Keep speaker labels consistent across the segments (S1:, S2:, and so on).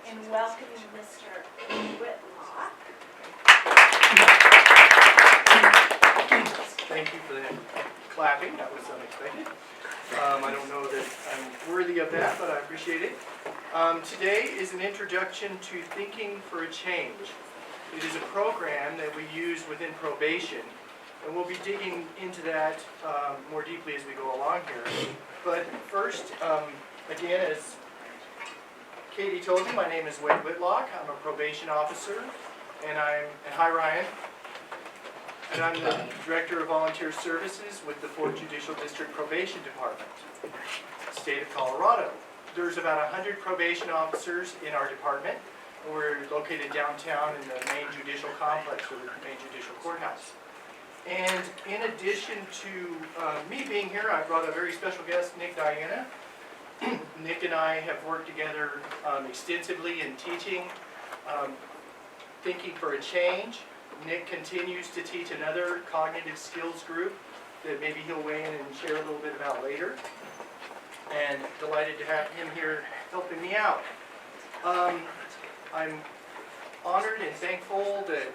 S1: in welcoming Mr. Whitlock.
S2: Thank you for that clapping. That was unexpected. I don't know that I'm worthy of that, but I appreciate it. Today is an introduction to Thinking for a Change. It is a program that we use within probation, and we'll be digging into that more deeply as we go along here. But first, again, as Katie told you, my name is Wade Whitlock. I'm a probation officer, and hi Ryan. And I'm the Director of Volunteer Services with the 4th Judicial District Probation Department, state of Colorado. There's about 100 probation officers in our department. We're located downtown in the main judicial complex, or the main judicial courthouse. And in addition to me being here, I brought a very special guest, Nick Diana. Nick and I have worked together extensively in teaching, Thinking for a Change. Nick continues to teach another cognitive skills group that maybe he'll weigh in and share a little bit about later. And delighted to have him here helping me out. I'm honored and thankful that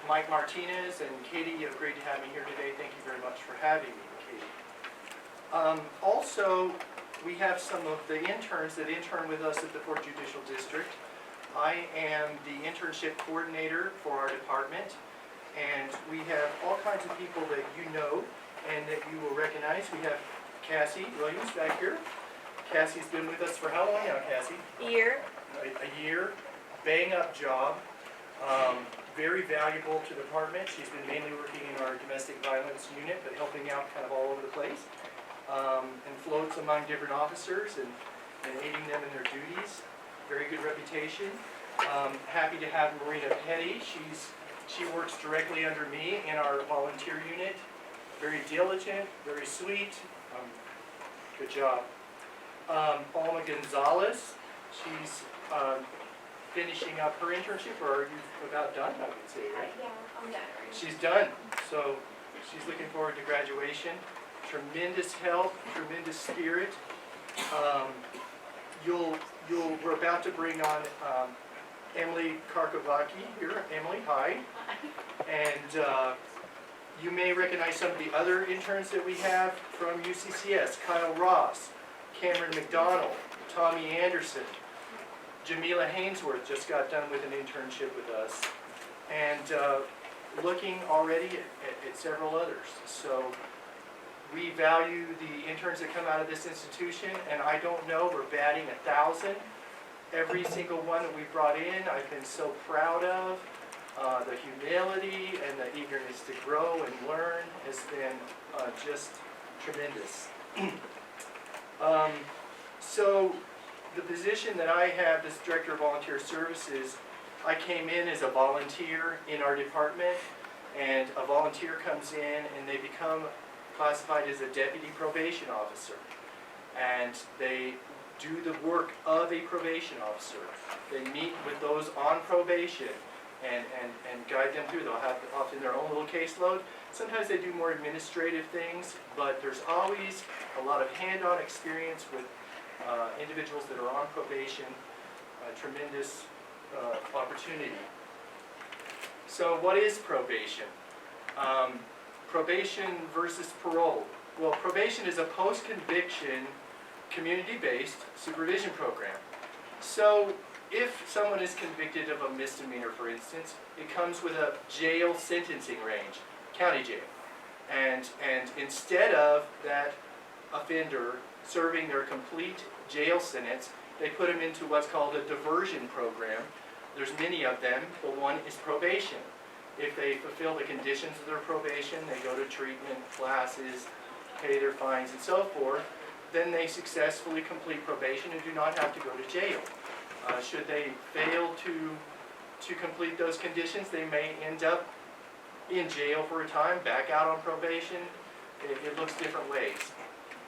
S2: Mike Martinez and Katie have agreed to have me here today. Thank you very much for having me, Katie. Also, we have some of the interns that intern with us at the 4th Judicial District. I am the internship coordinator for our department. And we have all kinds of people that you know and that you will recognize. We have Cassie Williams back here. Cassie's been with us for how long now, Cassie?
S1: A year.
S2: A year. Bang-up job. Very valuable to the department. She's been mainly working in our domestic violence unit, but helping out kind of all over the place. And floats among different officers and aiding them in their duties. Very good reputation. Happy to have Marina Petty. She works directly under me in our volunteer unit. Very diligent, very sweet. Good job. Alma Gonzalez, she's finishing up her internship, or are you about done, I would say, right?
S1: Yeah, I'm done.
S2: She's done, so she's looking forward to graduation. Tremendous help, tremendous spirit. We're about to bring on Emily Karkovaki here. Emily, hi. And you may recognize some of the other interns that we have from UCCS. Kyle Ross, Cameron McDonald, Tommy Anderson, Jamila Hainsworth just got done with an internship with us. And looking already at several others. So we value the interns that come out of this institution, and I don't know, we're batting 1,000. Every single one that we've brought in, I've been so proud of. The humility and the eagerness to grow and learn has been just tremendous. So the position that I have as Director of Volunteer Services, I came in as a volunteer in our department, and a volunteer comes in and they become classified as a deputy probation officer. And they do the work of a probation officer. They meet with those on probation and guide them through. They'll have often their own little caseload. Sometimes they do more administrative things, but there's always a lot of hand-on experience with individuals that are on probation. A tremendous opportunity. So what is probation? Probation versus parole. Well, probation is a post-conviction community-based supervision program. So if someone is convicted of a misdemeanor, for instance, it comes with a jail sentencing range, county jail. And instead of that offender serving their complete jail sentence, they put them into what's called a diversion program. There's many of them, but one is probation. If they fulfill the conditions of their probation, they go to treatment classes, pay their fines and so forth, then they successfully complete probation and do not have to go to jail. Should they fail to complete those conditions, they may end up in jail for a time, back out on probation. It looks different ways.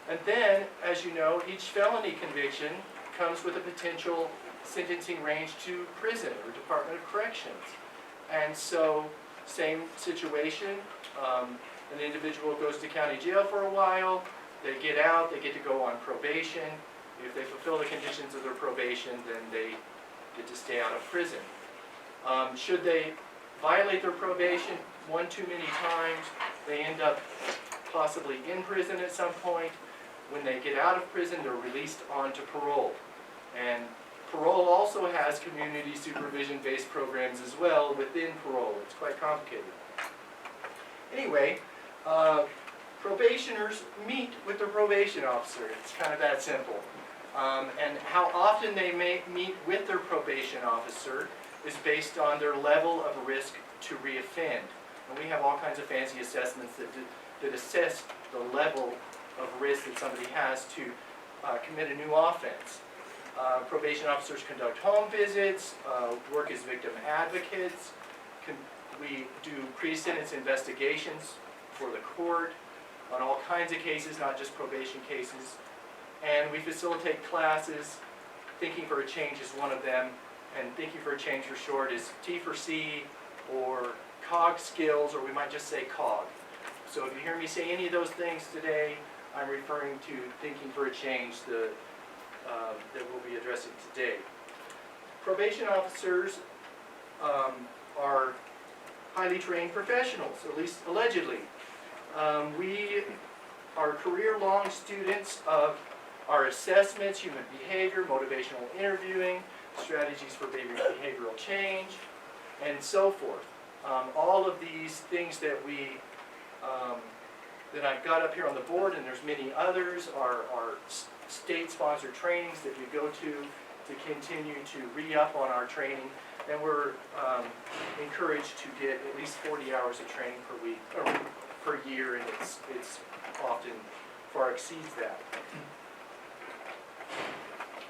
S2: And then, as you know, each felony conviction comes with a potential sentencing range to prison or Department of Corrections. And so, same situation, an individual goes to county jail for a while, they get out, they get to go on probation. If they fulfill the conditions of their probation, then they get to stay out of prison. Should they violate their probation one too many times, they end up possibly in prison at some point. When they get out of prison, they're released onto parole. And parole also has community supervision-based programs as well within parole. It's quite complicated. Anyway, probationers meet with the probation officer. It's kind of that simple. And how often they may meet with their probation officer is based on their level of risk to reoffend. And we have all kinds of fancy assessments that assess the level of risk that somebody has to commit a new offense. Probation officers conduct home visits, work as victim advocates. We do pre-sentence investigations for the court on all kinds of cases, not just probation cases. And we facilitate classes. Thinking for a Change is one of them. And Thinking for a Change for short is T for C, or COG skills, or we might just say COG. So if you hear me say any of those things today, I'm referring to Thinking for a Change that we'll be addressing today. Probation officers are highly trained professionals, at least allegedly. We are career-long students of our assessments, human behavior, motivational interviewing, strategies for behavioral change, and so forth. All of these things that that I've got up here on the board, and there's many others, are state-sponsored trainings that we go to continue to re-up on our training. And we're encouraged to get at least 40 hours of training per week, or per year, and it's often far exceeds that.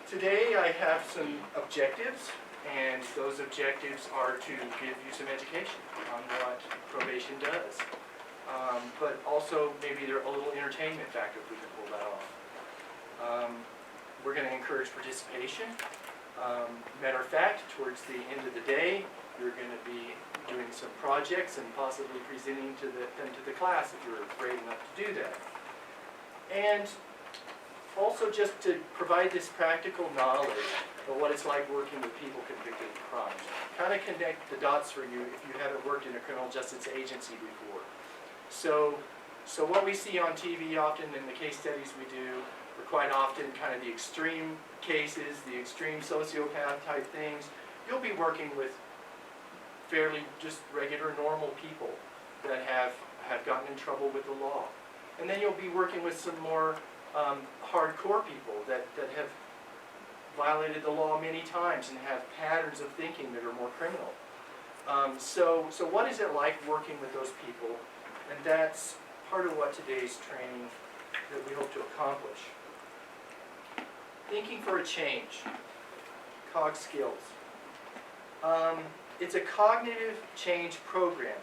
S2: Today I have some objectives, and those objectives are to give you some education on what probation does. But also maybe they're a little entertainment factor if we can pull that off. We're going to encourage participation. Matter of fact, towards the end of the day, you're going to be doing some projects and possibly presenting them to the class if you're brave enough to do that. And also just to provide this practical knowledge of what it's like working with people convicted of crimes. Kind of connect the dots for you if you haven't worked in a criminal justice agency before. So what we see on TV often in the case studies we do are quite often kind of the extreme cases, the extreme sociopath type things. You'll be working with fairly just regular normal people that have gotten in trouble with the law. And then you'll be working with some more hardcore people that have violated the law many times and have patterns of thinking that are more criminal. So what is it like working with those people? And that's part of what today's training that we hope to accomplish. Thinking for a Change, COG skills. It's a cognitive change program.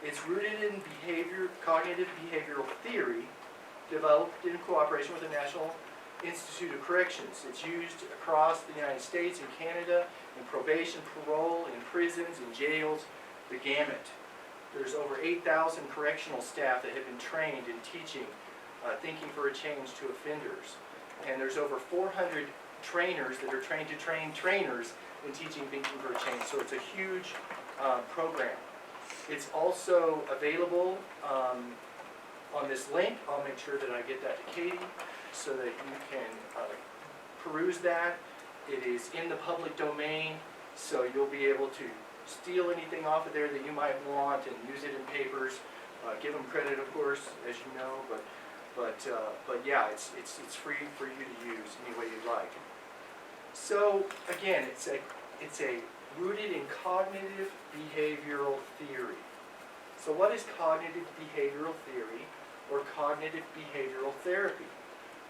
S2: It's rooted in cognitive behavioral theory, developed in cooperation with the National Institute of Corrections. It's used across the United States and Canada, in probation, parole, in prisons, in jails, the gamut. There's over 8,000 correctional staff that have been trained in teaching Thinking for a Change to offenders. And there's over 400 trainers that are trained to train trainers in teaching Thinking for a Change. So it's a huge program. It's also available on this link. I'll make sure that I get that to Katie so that you can peruse that. It is in the public domain, so you'll be able to steal anything off of there that you might want and use it in papers. Give them credit, of course, as you know, but yeah, it's free for you to use any way you'd like. So again, it's a rooted in cognitive behavioral theory. So what is cognitive behavioral theory or cognitive behavioral therapy?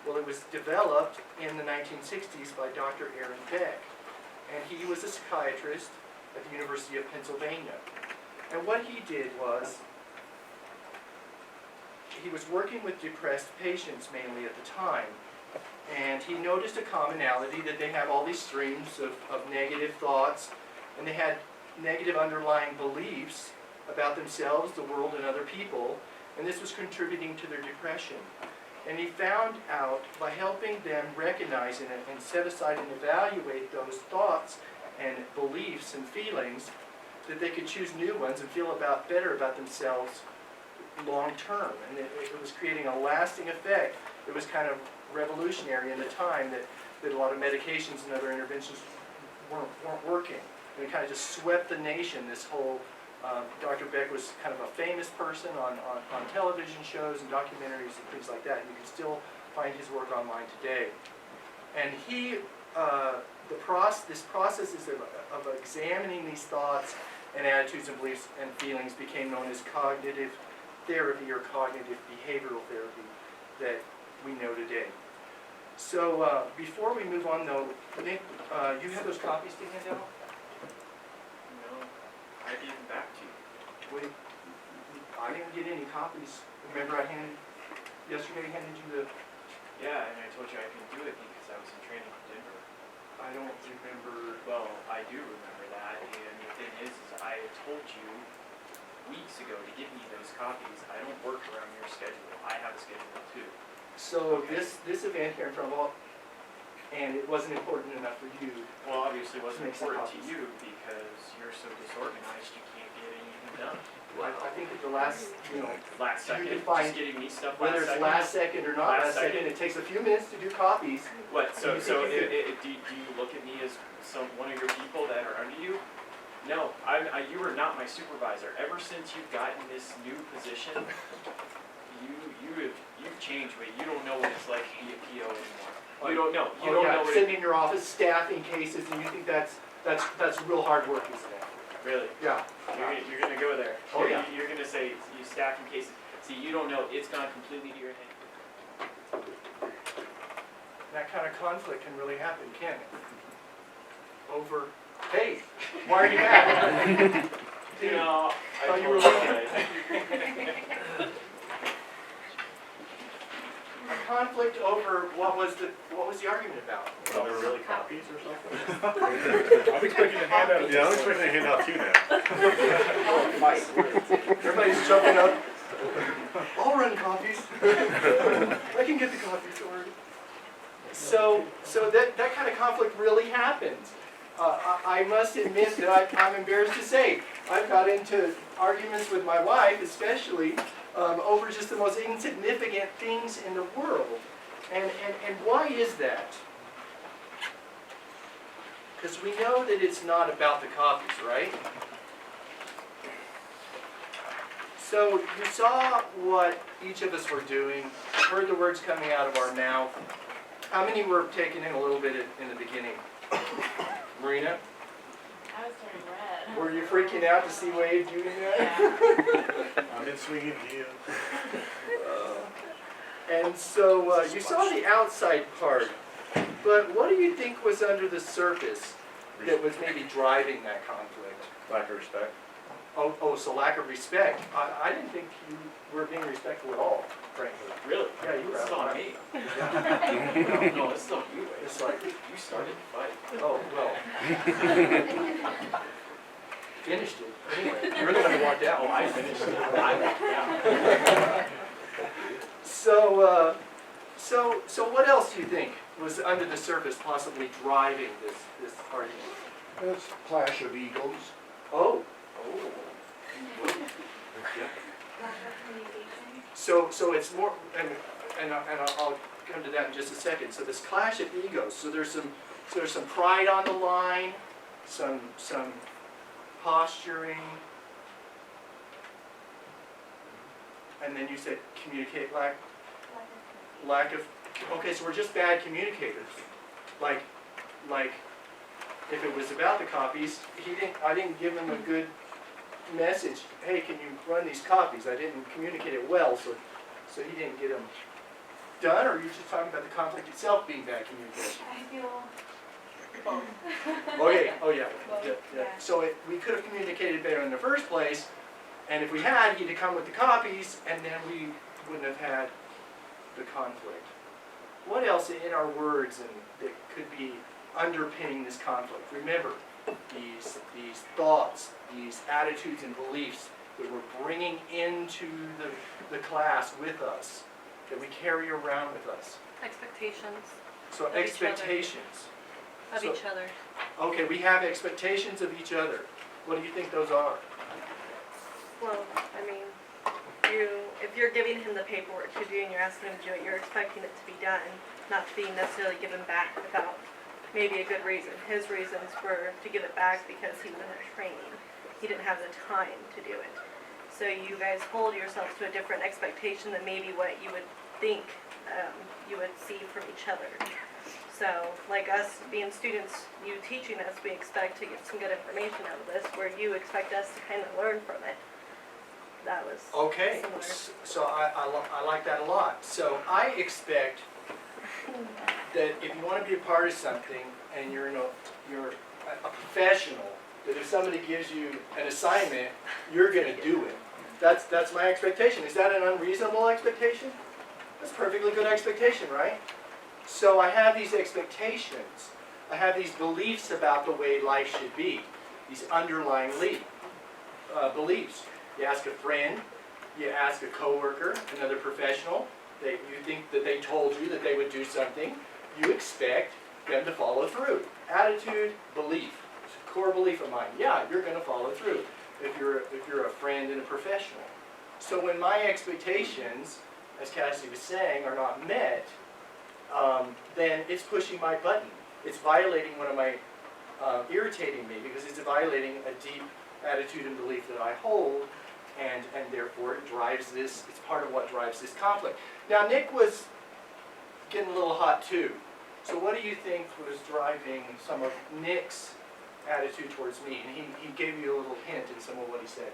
S2: Well, it was developed in the 1960s by Dr. Aaron Beck, and he was a psychiatrist at the University of Pennsylvania. And what he did was, he was working with depressed patients mainly at the time, and he noticed a commonality that they have all these streams of negative thoughts, and they had negative underlying beliefs about themselves, the world, and other people, and this was contributing to their depression. And he found out by helping them recognize and set aside and evaluate those thoughts and beliefs and feelings, that they could choose new ones and feel better about themselves long term. And it was creating a lasting effect. It was kind of revolutionary in the time that a lot of medications and other interventions weren't working. And it kind of just swept the nation, this whole, Dr. Beck was kind of a famous person on television shows and documentaries and things like that. And you can still find his work online today. And he, this process is of examining these thoughts and attitudes and beliefs and feelings became known as cognitive therapy or cognitive behavioral therapy that we know today. So before we move on though, Nick, you have those copies to hand out?
S3: No, I gave them back to you.
S2: Wait, I didn't get any copies. Remember yesterday I handed you the,
S3: Yeah, and I told you I couldn't do it because I was in training in Denver.
S2: I don't remember.
S3: Well, I do remember that, and the thing is I had told you weeks ago to give me those copies. I don't work around your schedule. I have a schedule too.
S2: So this event here in front of all, and it wasn't important enough for you.
S3: Well, obviously it wasn't
S2: Make some
S3: important to
S2: copies.
S3: you because you're so disorganized you can't get anything done.
S2: I think at the last,
S3: Last
S2: You
S3: second,
S2: can find-
S3: just getting me stuff
S2: whether
S3: last
S2: it's
S3: second.
S2: last second or not
S3: Last
S2: last second,
S3: second.
S2: it takes a few minutes to do copies.
S3: What, so,
S2: You
S3: so
S2: think you
S3: do you look at me as one of your people that are under you? No, you are not my supervisor. Ever since you've gotten this new position, you've changed, but you don't know what it's like to be a PO anymore. You don't know. You don't know what
S2: Sitting in your office staffing cases, and you think that's real hard work, isn't it?
S3: Really?
S2: Yeah.
S3: You're gonna go there.
S2: Oh, yeah.
S3: You're gonna say you staffing cases. See, you don't know. It's gone completely to your head.
S2: That kind of conflict can really happen, can't it? Over, hey, why are you mad?
S3: No, I
S2: thought you were
S3: apologize.
S2: A conflict over what was the argument about?
S3: Well, they're really
S4: Copies or something?
S5: I'm expecting a handout. Yeah, I'm expecting a handout too now.
S2: Everybody's jumping up. I'll run copies. I can get the copies ordered. So that kind of conflict really happens. I must admit that I'm embarrassed to say I've got into arguments with my wife, especially over just the most insignificant things in the world. And why is that? Because we know that it's not about the copies, right? So you saw what each of us were doing, heard the words coming out of our mouth. How many were taken in a little bit in the beginning? Marina?
S1: I was turning red.
S2: Were you freaking out to see Wade doing that?
S1: Yeah.
S5: I'm in swinging to you.
S2: And so you saw the outside part, but what do you think was under the surface that was maybe driving that conflict?
S5: Lack of respect.
S2: Oh, so lack of respect. I didn't think you were being respectful at all, frankly.
S3: Really?
S2: Yeah, you were
S3: This is
S2: out
S3: on
S2: of
S3: me.
S2: Yeah.
S3: No, this is on you. Wade.
S2: It's like,
S3: You started the fight.
S2: oh, well. Finished it. Anyway, you're the one who walked out.
S3: Oh, I finished it. I walked out.
S2: So what else do you think was under the surface possibly driving this argument?
S4: It's clash of egos.
S2: Oh,
S1: Lack of communication.
S2: so it's more, and I'll come to that in just a second. So this clash of egos. So there's some pride on the line, some posturing, and then you said communicate lack of. Okay, so we're just bad communicators. Like if it was about the copies, I didn't give him a good message. Hey, can you run these copies? I didn't communicate it well, so he didn't get them done. Or are you just talking about the conflict itself being bad communication?
S1: I feel both.
S2: Oh yeah.
S1: Both,
S2: Yeah.
S1: yeah.
S2: So we could have communicated better in the first place, and if we had, he'd have come with the copies, and then we wouldn't have had the conflict. What else in our words and that could be underpinning this conflict? Remember, these thoughts, these attitudes and beliefs that we're bringing into the class with us, that we carry around with us.
S6: Expectations.
S2: So
S6: Of each other.
S2: expectations.
S6: Of
S2: So-
S6: each other.
S2: Okay, we have expectations of each other. What do you think those are?
S6: Well, I mean, if you're giving him the paperwork to do and you're asking him to do it, you're expecting it to be done, not to be necessarily given back without maybe a good reason. His reasons were to give it back because he was in a training. He didn't have the time to do it. So you guys hold yourselves to a different expectation than maybe what you would think you would see from each other. So, like us being students, you teaching us, we expect to get some good information out of this, where you expect us to kind of learn from it. That was
S2: Okay,
S6: similar.
S2: so I like that a lot. So I expect that if you want to be a part of something and you're a professional, that if somebody gives you an assignment, you're going to do it. That's my expectation. Is that an unreasonable expectation? That's a perfectly good expectation, right? So I have these expectations. I have these beliefs about the way life should be. These underlying beliefs. You ask a friend, you ask a coworker, another professional, that you think that they told you that they would do something, you expect them to follow through. Attitude, belief. It's a core belief of mine. Yeah, you're going to follow through if you're a friend and a professional. So when my expectations, as Cassie was saying, are not met, then it's pushing my button. It's violating one of my, irritating me because it's violating a deep attitude and belief that I hold, and therefore it drives this, it's part of what drives this conflict. Now Nick was getting a little hot too. So what do you think was driving some of Nick's attitude towards me? And he gave you a little hint in some of what he said.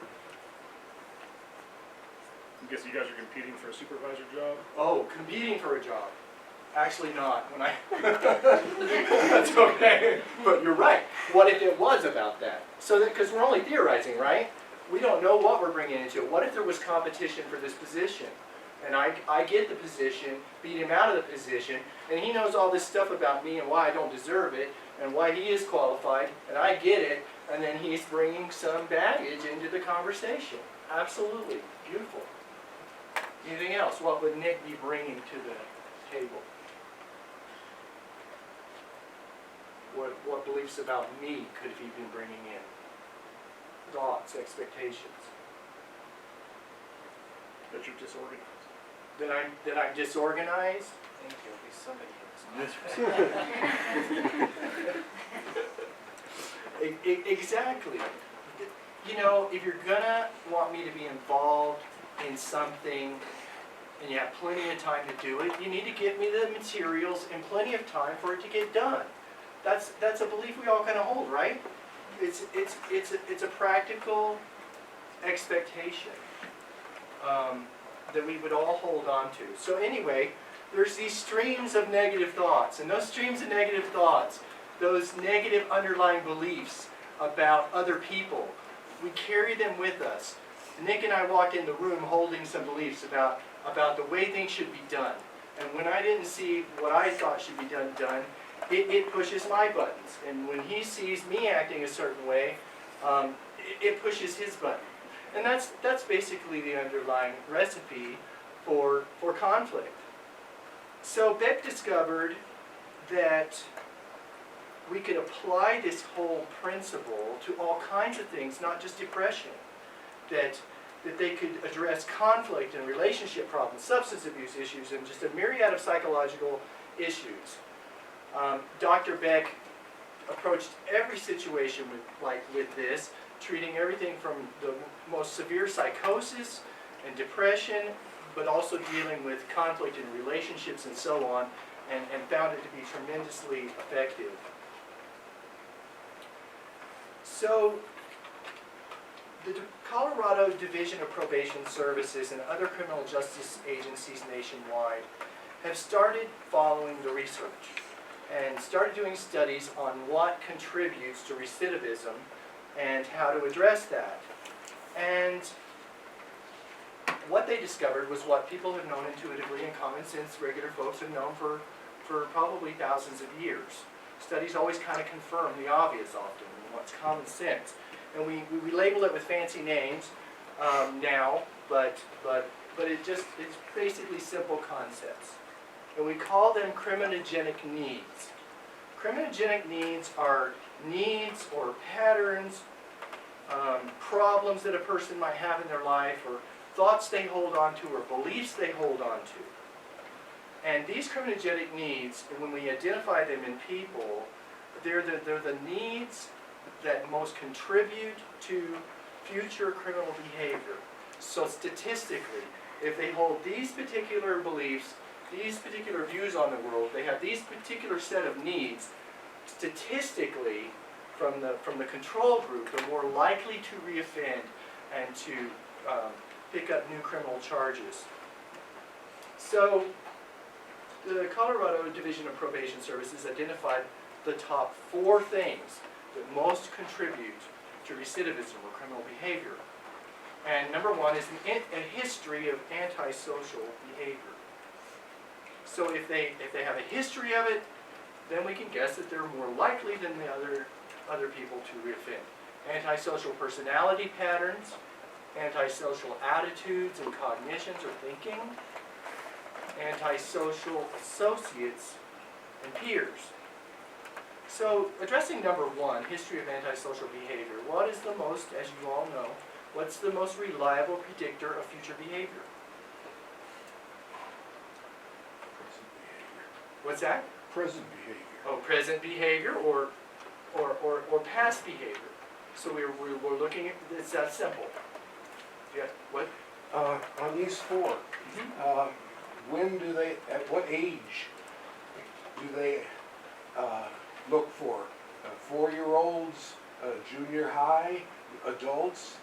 S5: I guess you guys are competing for a supervisor job?
S2: Oh, competing for a job. Actually not, when I, that's okay, but you're right. What if it was about that? So that, because we're only theorizing, right? We don't know what we're bringing into it. What if there was competition for this position? And I get the position, beat him out of the position, and he knows all this stuff about me and why I don't deserve it, and why he is qualified, and I get it, and then he's bringing some baggage into the conversation. Absolutely, beautiful. Anything else? What would Nick be bringing to the table? What beliefs about me could he be bringing in? Thoughts, expectations.
S5: That you're disorganized.
S2: That I'm disorganized?
S3: Thank you, at least somebody in this.
S2: Exactly. You know, if you're gonna want me to be involved in something and you have plenty of time to do it, you need to give me the materials and plenty of time for it to get done. That's a belief we all kind of hold, right? It's a practical expectation that we would all hold on to. So anyway, there's these streams of negative thoughts, and those streams of negative thoughts, those negative underlying beliefs about other people, we carry them with us. Nick and I walked in the room holding some beliefs about the way things should be done. And when I didn't see what I thought should be done, it pushes my buttons. And when he sees me acting a certain way, it pushes his button. And that's basically the underlying recipe for conflict. So Beck discovered that we could apply this whole principle to all kinds of things, not just depression. That they could address conflict and relationship problems, substance abuse issues, and just a myriad of psychological issues. Dr. Beck approached every situation with this, treating everything from the most severe psychosis and depression, but also dealing with conflict in relationships and so on, and found it to be tremendously effective. So, the Colorado Division of Probation Services and other criminal justice agencies nationwide have started following the research and started doing studies on what contributes to recidivism and how to address that. And what they discovered was what people have known intuitively and common sense regular folks have known for probably thousands of years. Studies always kind of confirm the obvious often, what's common sense. And we label it with fancy names now, but it's basically simple concepts. And we call them criminogenic needs. Criminogenic needs are needs or patterns, problems that a person might have in their life, or thoughts they hold on to, or beliefs they hold on to. And these criminogenic needs, when we identify them in people, they're the needs that most contribute to future criminal behavior. So statistically, if they hold these particular beliefs, these particular views on the world, they have these particular set of needs, statistically, from the control group, they're more likely to reoffend and to pick up new criminal charges. So the Colorado Division of Probation Services identified the top 4 things that most contribute to recidivism or criminal behavior. And number 1 is a history of antisocial behavior. So if they have a history of it, then we can guess that they're more likely than the other people to reoffend. Antisocial personality patterns, antisocial attitudes and cognitions or thinking, antisocial associates and peers. So addressing number 1, history of antisocial behavior, what is the most, as you all know, what's the most reliable predictor of future behavior?
S4: Present behavior.
S2: What's that?
S4: Present behavior.
S2: Oh, present behavior or past behavior. So we're looking at, it's that simple. Yeah, what?
S4: On these 4, when do they, at what age do they look for? 4-year-olds, junior high, adults?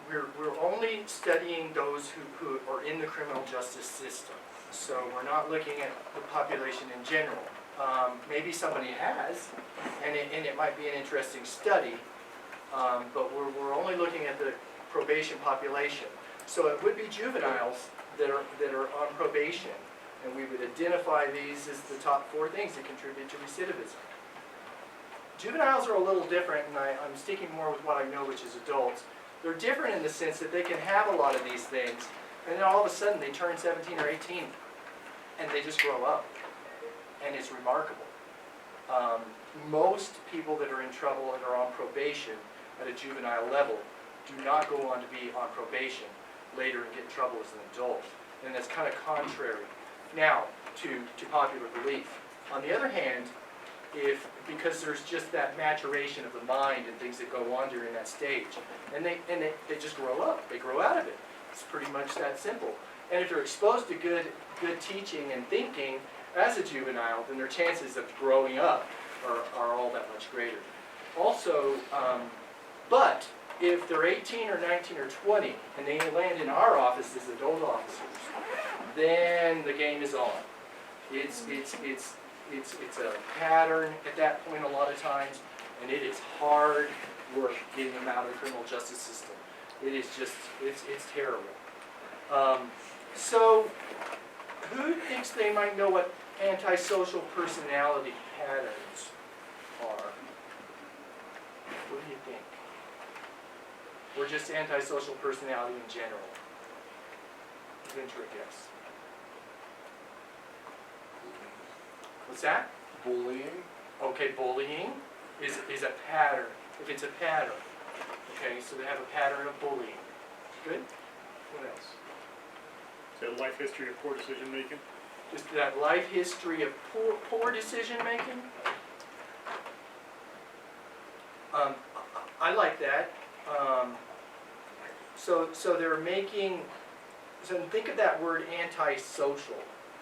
S2: We're only studying those who are in the criminal justice system. So we're not looking at the population in general. Maybe somebody has, and it might be an interesting study, but we're only looking at the probation population. So it would be juveniles that are on probation, and we would identify these as the top 4 things that contribute to recidivism. Juveniles are a little different, and I'm sticking more with what I know, which is adults. They're different in the sense that they can have a lot of these things, and then all of a sudden they turn 17 or 18, and they just grow up, and it's remarkable. Most people that are in trouble and are on probation at a juvenile level do not go on to be on probation later and get in trouble as an adult, and that's kind of contrary now to popular belief. On the other hand, because there's just that maturation of the mind and things that go on during that stage, and they just grow up, they grow out of it. It's pretty much that simple. And if they're exposed to good teaching and thinking as a juvenile, then their chances of growing up are all that much greater. Also, but if they're 18 or 19 or 20 and they land in our office as adult officers, then the game is on. It's a pattern at that point a lot of times, and it is hard work getting them out of the criminal justice system. It is just, it's terrible. So, who thinks they might know what antisocial personality patterns are? What do you think? Or just antisocial personality in general? Venture a guess. What's that?
S4: Bullying.
S2: Okay, bullying is a pattern. If it's a pattern. Okay, so they have a pattern of bullying. Good? What else?
S5: So life history of poor decision making.
S2: Just that life history of poor decision making. I like that. So they're making. So think of that word antisocial.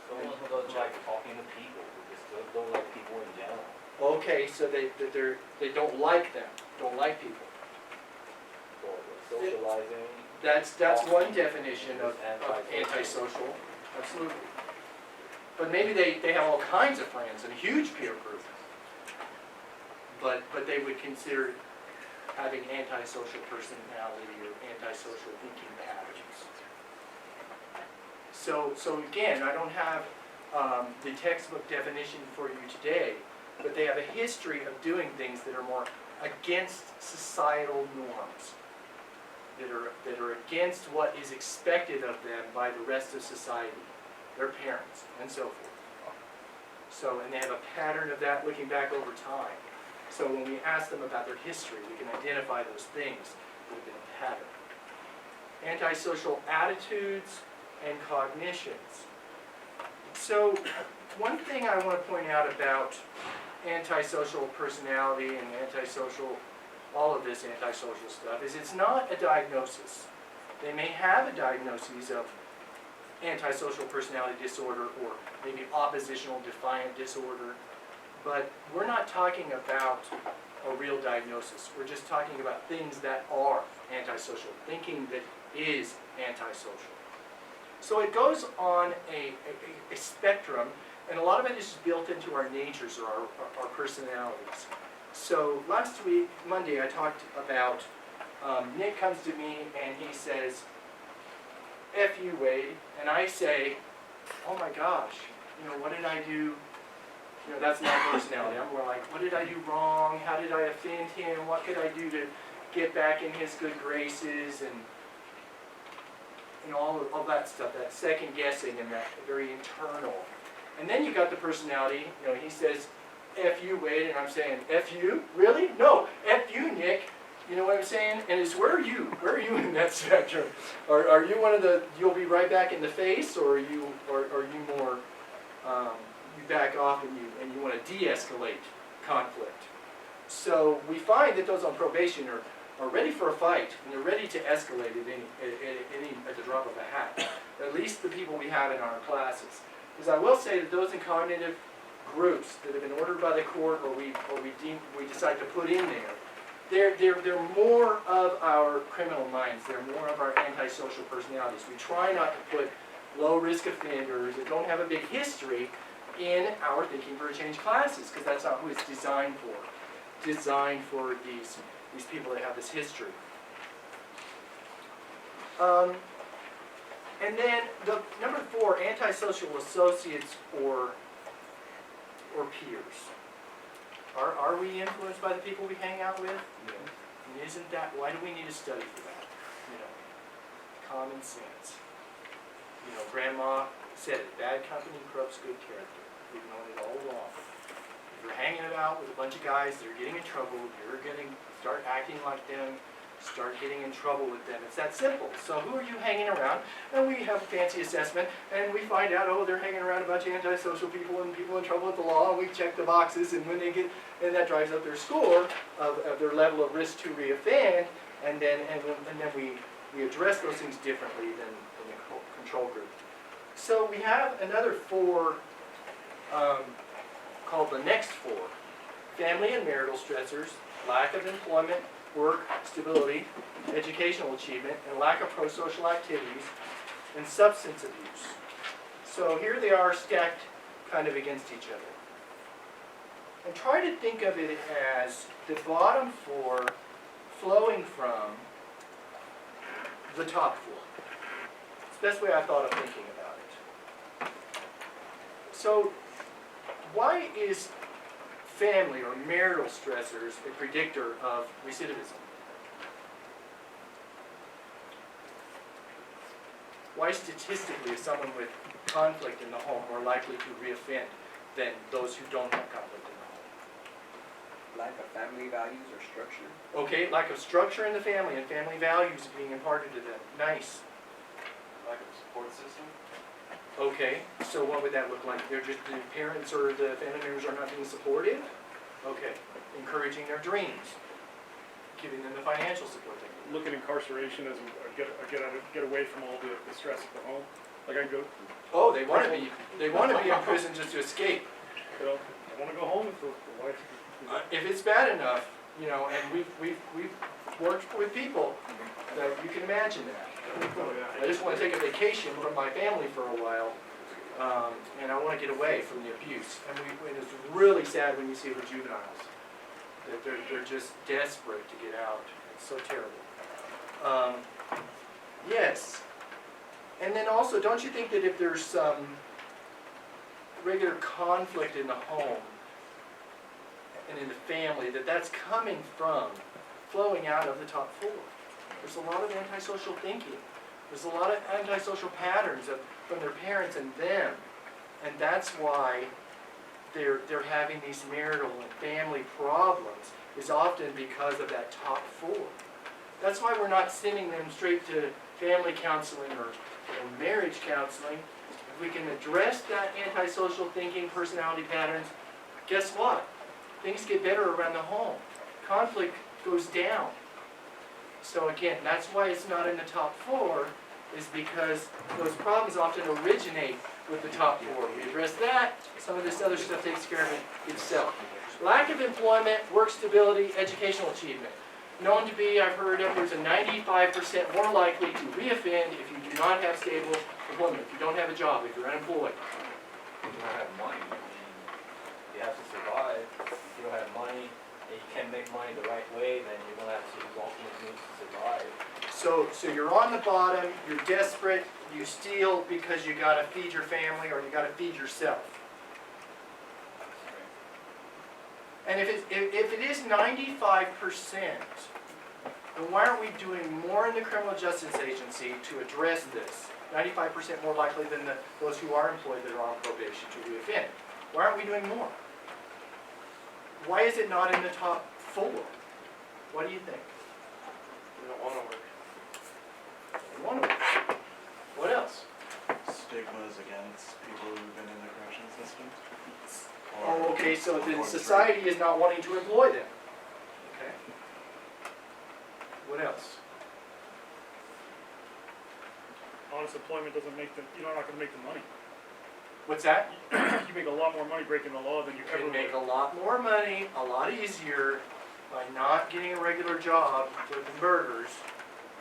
S7: Someone who doesn't like talking to people, who just don't like people in general.
S2: Okay, so they don't like them. Don't like people.
S7: So socializing.
S2: That's one definition of antisocial. Absolutely. But maybe they have all kinds of friends and a huge peer group. But they would consider having antisocial personality or antisocial thinking patterns. So again, I don't have the textbook definition for you today, but they have a history of doing things that are more against societal norms, that are against what is expected of them by the rest of society, their parents, and so forth. So, and they have a pattern of that looking back over time. So when we ask them about their history, we can identify those things that have been a pattern. Antisocial attitudes and cognitions. So one thing I want to point out about antisocial personality and antisocial, all of this antisocial stuff, is it's not a diagnosis. They may have a diagnosis of antisocial personality disorder or maybe oppositional defiant disorder, but we're not talking about a real diagnosis. We're just talking about things that are antisocial, thinking that is antisocial. So it goes on a spectrum, and a lot of it is built into our natures or our personalities. So last week, Monday, I talked about, Nick comes to me and he says, F you, Wade, and I say, oh my gosh, what did I do? That's my personality. I'm more like, what did I do wrong? How did I offend him? What could I do to get back in his good graces? And all that stuff, that second guessing and that very internal. And then you got the personality, he says, F you, Wade, and I'm saying, F you? Really? No, F you, Nick. You know what I'm saying? And it's, where are you? Where are you in that spectrum? Are you one of the, you'll be right back in the face, or are you more, you back off and you want to de-escalate conflict? So we find that those on probation are ready for a fight, and they're ready to escalate at the drop of a hat. At least the people we have in our classes. Because I will say that those in cognitive groups that have been ordered by the court or we decide to put in there, they're more of our criminal minds. They're more of our antisocial personalities. We try not to put low-risk offenders that don't have a big history in our Thinking for a Change classes, because that's not who it's designed for. Designed for these people that have this history. And then the number 4, antisocial associates or peers. Are we influenced by the people we hang out with? And isn't that, why do we need to study for that? Common sense. Grandma said it, bad company corrupts good character. We've known it all along. If you're hanging out with a bunch of guys that are getting in trouble, you're going to start acting like them, start getting in trouble with them. It's that simple. So who are you hanging around? And we have a fancy assessment, and we find out, oh, they're hanging around a bunch of antisocial people and people in trouble with the law, and we check the boxes, and when they get, and that drives up their score of their level of risk to reoffend, and then we address those things differently than the control group. So we have another 4 called the next 4. Family and marital stressors, lack of employment, work, stability, educational achievement, and lack of pro-social activities, and substance abuse. So here they are stacked kind of against each other. And try to think of it as the bottom 4 flowing from the top 4. It's the best way I thought of thinking about it. So why is family or marital stressors a predictor of recidivism? Why statistically is someone with conflict in the home more likely to reoffend than those who don't have conflict in the home?
S8: Lack of family values or structure.
S2: Okay, lack of structure in the family and family values being imparted to them. Nice.
S7: Lack of support system?
S2: Okay, so what would that look like? They're just, the parents or the family members are not being supportive? Okay, encouraging their dreams, giving them the financial support they need.
S5: Look at incarceration as a get away from all the stress at the home. Like I go,
S2: Oh, they want to be in prison just to escape.
S5: I want to go home with the wife.
S2: If it's bad enough, and we've worked with people that you can imagine that.
S5: Oh, yeah.
S2: I just want to take a vacation from my family for a while, and I want to get away from the abuse. And it's really sad when you see the juveniles. That they're just desperate to get out. It's so terrible. Yes. And then also, don't you think that if there's some regular conflict in the home and in the family, that's coming from, flowing out of the top 4? There's a lot of antisocial thinking. There's a lot of antisocial patterns from their parents and them. And that's why they're having these marital and family problems is often because of that top 4. That's why we're not sending them straight to family counseling or marriage counseling. If we can address that antisocial thinking, personality patterns, guess what? Things get better around the home. Conflict goes down. So again, that's why it's not in the top 4, is because those problems often originate with the top 4. We address that, some of this other stuff takes care of it itself. Lack of employment, work stability, educational achievement. Known to be, I've heard, upwards of 95% more likely to reoffend if you do not have stable employment, if you don't have a job, if you're unemployed.
S7: If you don't have money, I mean, you have to survive. If you don't have money, and you can't make money the right way, then you're gonna have to use ultimate means to survive.
S2: So you're on the bottom, you're desperate, you steal because you gotta feed your family or you gotta feed yourself. And if it is 95%, then why aren't we doing more in the criminal justice agency to address this? 95% more likely than those who are employed that are on probation to reoffend. Why aren't we doing more? Why is it not in the top 4? What do you think?
S9: We don't want to work.
S2: You want to work. What else?
S9: Stigmas against people who've been in the correction system.
S2: Oh, okay, so then society is not wanting to employ them. Okay. What else?
S5: Honest employment doesn't make you're not gonna make the money.
S2: What's that?
S5: You make a lot more money breaking the law than you
S2: You
S5: ever
S2: can make
S5: would.
S2: a lot more money, a lot easier, by not getting a regular job flipping burgers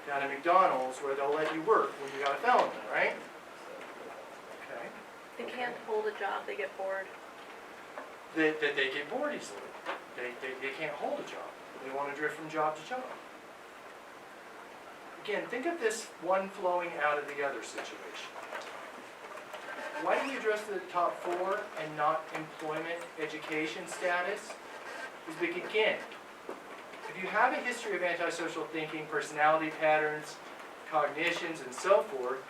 S2: down at McDonald's where they'll let you work when you got a felony, right? Okay.
S6: They can't hold a job, they get bored.
S2: That they get bored easily. They can't hold a job. They want to drift from job to job. Again, think of this one flowing out of the other situation. Why do we address the top 4 and not employment, education status? Is because, again, if you have a history of antisocial thinking, personality patterns, cognitions, and so forth,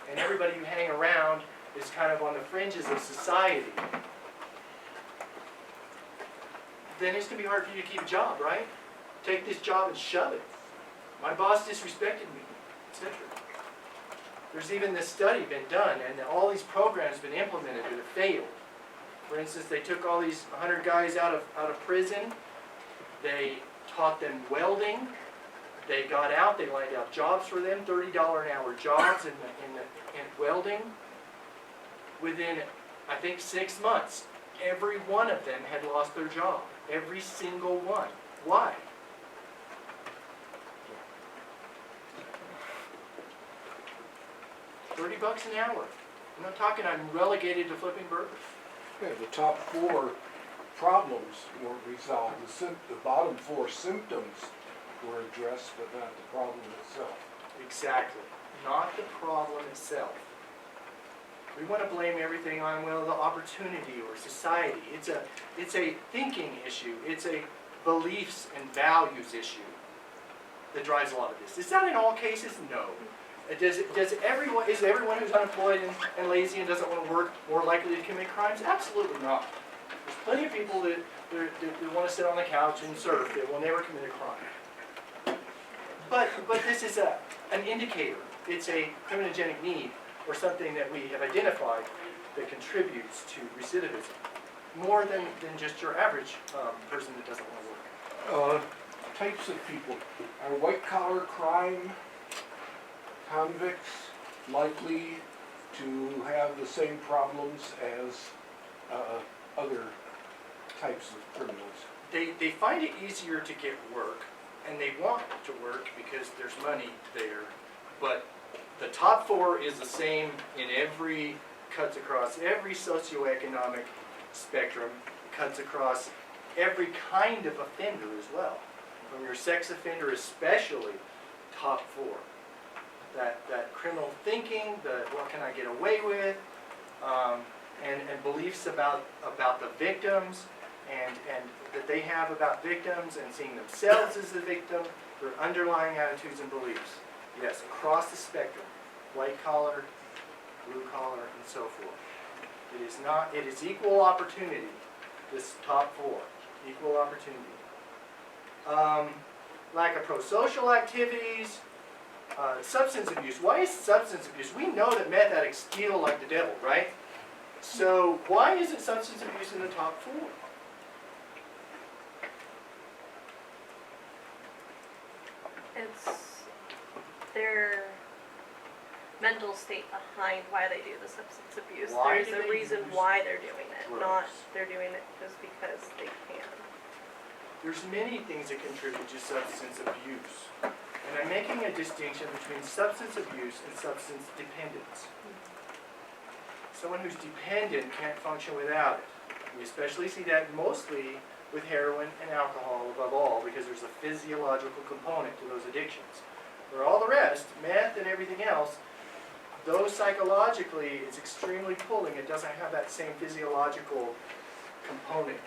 S2: and everybody you hang around is kind of on the fringes of society, then it's going to be hard for you to keep a job, right? Take this job and shove it. My boss disrespected me, etc. There's even this study been done, and all these programs been implemented that have failed. For instance, they took all these 100 guys out of prison. They taught them welding. They got out. They lined out jobs for them, $30 an hour jobs in welding. Within, I think, 6 months, every one of them had lost their job. Every single one. Why? $30 an hour. I'm not talking I'm relegated to flipping burgers.
S4: Yeah, the top 4 problems were resolved. The bottom 4 symptoms were addressed, but not the problem itself.
S2: Exactly. Not the problem itself. We want to blame everything on, well, the opportunity or society. It's a thinking issue. It's a beliefs and values issue that drives a lot of this. Is that in all cases? No. Is everyone who's unemployed and lazy and doesn't want to work more likely to commit crimes? Absolutely not. There's plenty of people that want to sit on the couch and surf that will never commit a crime. But this is an indicator. It's a criminogenic need or something that we have identified that contributes to recidivism more than just your average person that doesn't want to work.
S4: Types of people. Are white-collar crime convicts likely to have the same problems as other types of criminals?
S2: They find it easier to get work, and they want to work because there's money there. But the top 4 is the same in cuts across every socioeconomic spectrum, cuts across every kind of offender as well. From your sex offender especially, top 4. That criminal thinking, the what can I get away with, and beliefs about the victims, and that they have about victims and seeing themselves as the victim, their underlying attitudes and beliefs. Yes, across the spectrum, white collar, blue collar, and so forth. It is not, it is equal opportunity, this top four, equal opportunity. Lack of pro-social activities, substance abuse. Why is substance abuse? We know that meth addicts steal like the devil, right? So why isn't substance abuse in the top four?
S6: It's their mental state behind why they do the substance abuse.
S2: Why
S6: There's
S2: do
S6: a
S2: they
S6: reason
S2: use
S6: why they're doing it, not
S2: drugs?
S6: they're doing it just because they can.
S2: There's many things that contribute to substance abuse. And I'm making a distinction between substance abuse and substance dependence. Someone who's dependent can't function without it. We especially see that mostly with heroin and alcohol above all, because there's a physiological component to those addictions. For all the rest, meth and everything else, though psychologically it's extremely pulling, it doesn't have that same physiological component.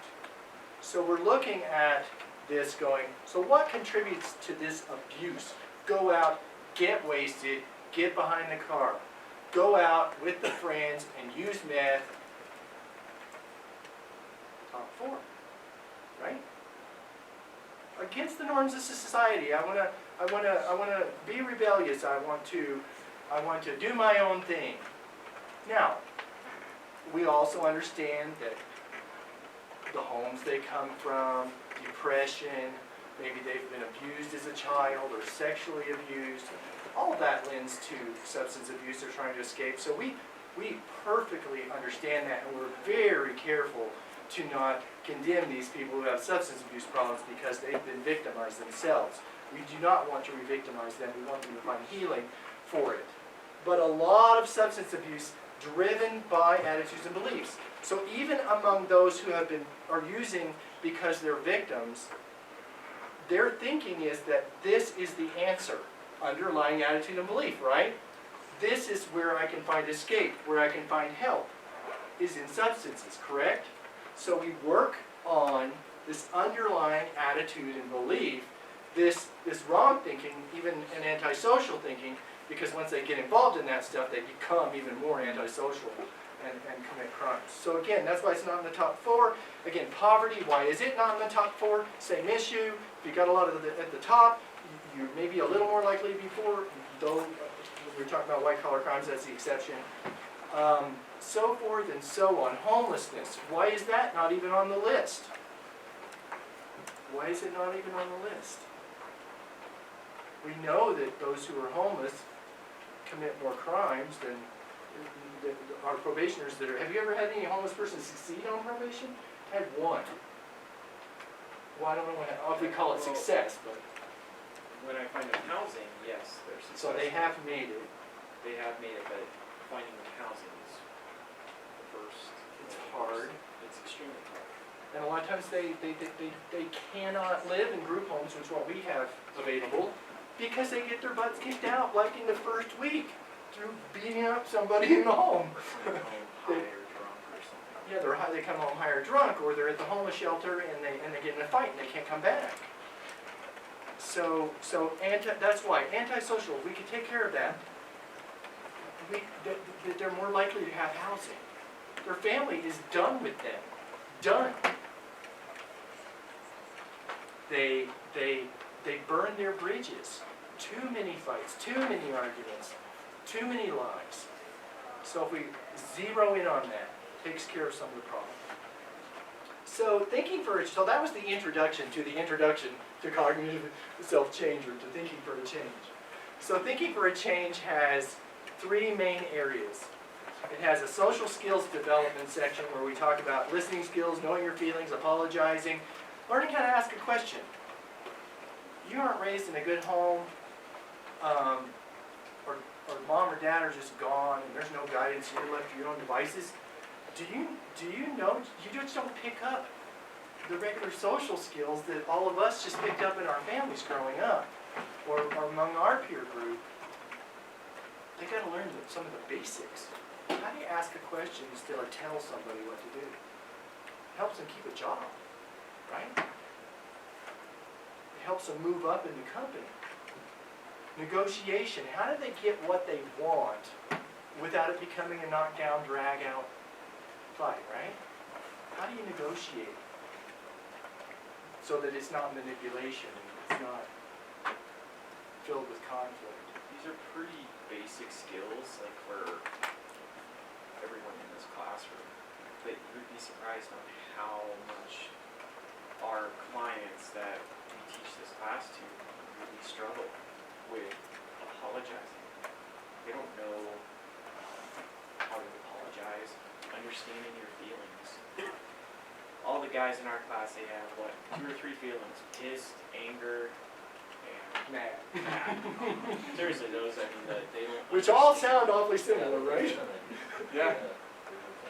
S2: So we're looking at this going, so what contributes to this abuse? Go out, get wasted, get behind the car. Go out with the friends and use meth. Top four, right? Against the norms of society. I wanna be rebellious. I want to do my own thing. Now, we also understand that the homes they come from, depression, maybe they've been abused as a child or sexually abused. All of that lends to substance abuse they're trying to escape. So we perfectly understand that, and we're very careful to not condemn these people who have substance abuse problems because they've been victimized themselves. We do not want to re-victimize them. We want them to find healing for it. But a lot of substance abuse driven by attitudes and beliefs. So even among those who are using because they're victims, their thinking is that this is the answer, underlying attitude and belief, right? This is where I can find escape, where I can find help, is in substances, correct? So we work on this underlying attitude and belief, this wrong thinking, even an antisocial thinking, because once they get involved in that stuff, they become even more antisocial and commit crimes. So again, that's why it's not in the top four. Again, poverty, why is it not in the top four? Same issue. If you got a lot of at the top, you're maybe a little more likely to be poor, though we're talking about white-collar crimes, that's the exception. So forth and so on. Homelessness, why is that not even on the list? Why is it not even on the list? We know that those who are homeless commit more crimes than our probationers that are. Have you ever had any homeless person succeed on probation? I had one. Well, I don't know if we call it success, but.
S3: When I find them housing, yes, they're
S2: So
S3: successful.
S2: they have made it.
S3: They have made it, but finding them housing is the first.
S2: It's hard.
S3: It's extremely hard.
S2: And a lot of times they cannot live in group homes, which is what we have available, because they get their butts kicked out like in the first week through beating up somebody in the home.
S3: High or drunk or something.
S2: Yeah, they come home high or drunk, or they're at the homeless shelter and they get in a fight and they can't come back. So that's why antisocial. We can take care of that. They're more likely to have housing. Their family is done with them. Done. They burn their bridges. Too many fights, too many arguments, too many lies. So if we zero in on that, it takes care of some of the problem. So so that was the introduction to cognitive self-change, or to thinking for a change. So thinking for a change has three main areas. It has a social skills development section where we talk about listening skills, knowing your feelings, apologizing, learning how to ask a question. You aren't raised in a good home, or mom or dad are just gone and there's no guidance, you're left to your own devices. Do you know, you just don't pick up the regular social skills that all of us just picked up in our families growing up, or among our peer group. They got to learn some of the basics. How do you ask a question instead of tell somebody what to do? It helps them keep a job, right? It helps them move up in the company. Negotiation, how do they get what they want without it becoming a knockdown, drag out fight, right? How do you negotiate so that it's not manipulation and it's not filled with conflict?
S3: These are pretty basic skills, like for everyone in this classroom. But you would be surprised on how much our clients that we teach this class to really struggle with apologizing. They don't know how to apologize, understanding your feelings. All the guys in our class, they have what, 2 or 3 feelings: pissed, anger, and
S2: Mad.
S3: mad. Seriously, those, I mean, that they don't.
S2: Which all sound awfully similar, right?
S3: Yeah.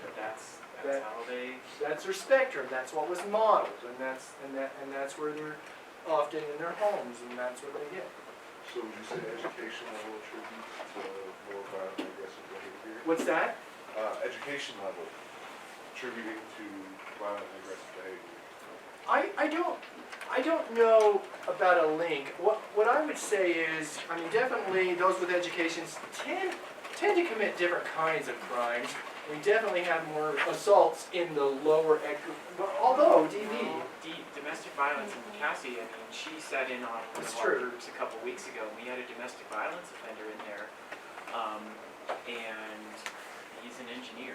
S3: But that's how they.
S2: That's their spectrum. That's what was modeled, and that's where they're often in their homes, and that's what they get.
S10: So would you say education level attributes to more violent and aggressive behavior?
S2: What's that?
S10: Education level attributing to violent and aggressive behavior.
S2: I don't know about a link. What I would say is, I mean, definitely those with educations tend to commit different kinds of crimes. We definitely have more assaults in the lower, although DV.
S3: Domestic violence, and Cassie, I mean, she sat in on one
S2: That's
S3: of our
S2: true.
S3: groups a couple weeks ago, and we had a domestic violence offender in there, and he's an engineer.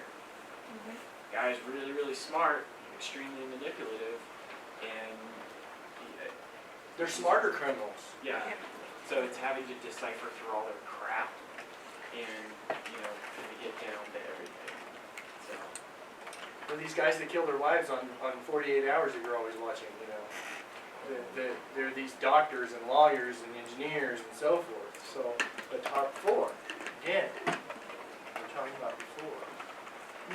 S3: Guy's really, really smart, extremely manipulative, and
S2: They're smarter criminals.
S3: yeah, so it's having to decipher through all their crap, and, you know, kind of get down to everything, so.
S2: Or these guys that kill their wives on 48 hours that you're always watching, you know. They're these doctors and lawyers and engineers and so forth. So the top 4, again, we're talking about before.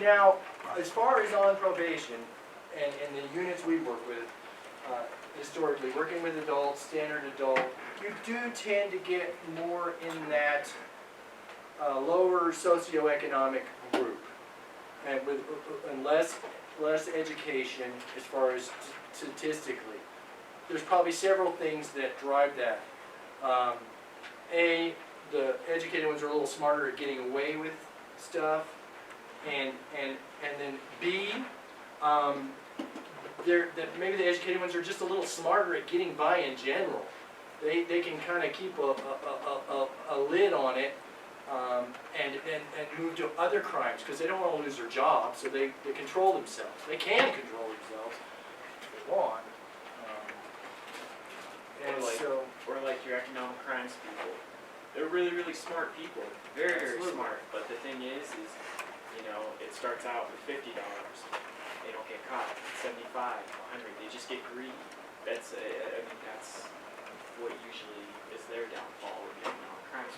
S2: Now, as far as on probation and the units we work with, historically, working with adults, standard adult, you do tend to get more in that lower socioeconomic group, and less education as far as statistically. There's probably several things that drive that. A, the educated ones are a little smarter at getting away with stuff, and then B, maybe the educated ones are just a little smarter at getting by in general. They can kind of keep a lid on it, and move to other crimes because they don't want to lose their job, so they control themselves. They can control themselves if they want.
S3: Or like your economic crimes people. They're really, really smart people. Very, very
S2: Absolutely.
S3: smart. But the thing is, you know, it starts out with $50. They don't get caught. 75, 100. They just get greedy. That's, I mean, that's what usually is their downfall with the economic crimes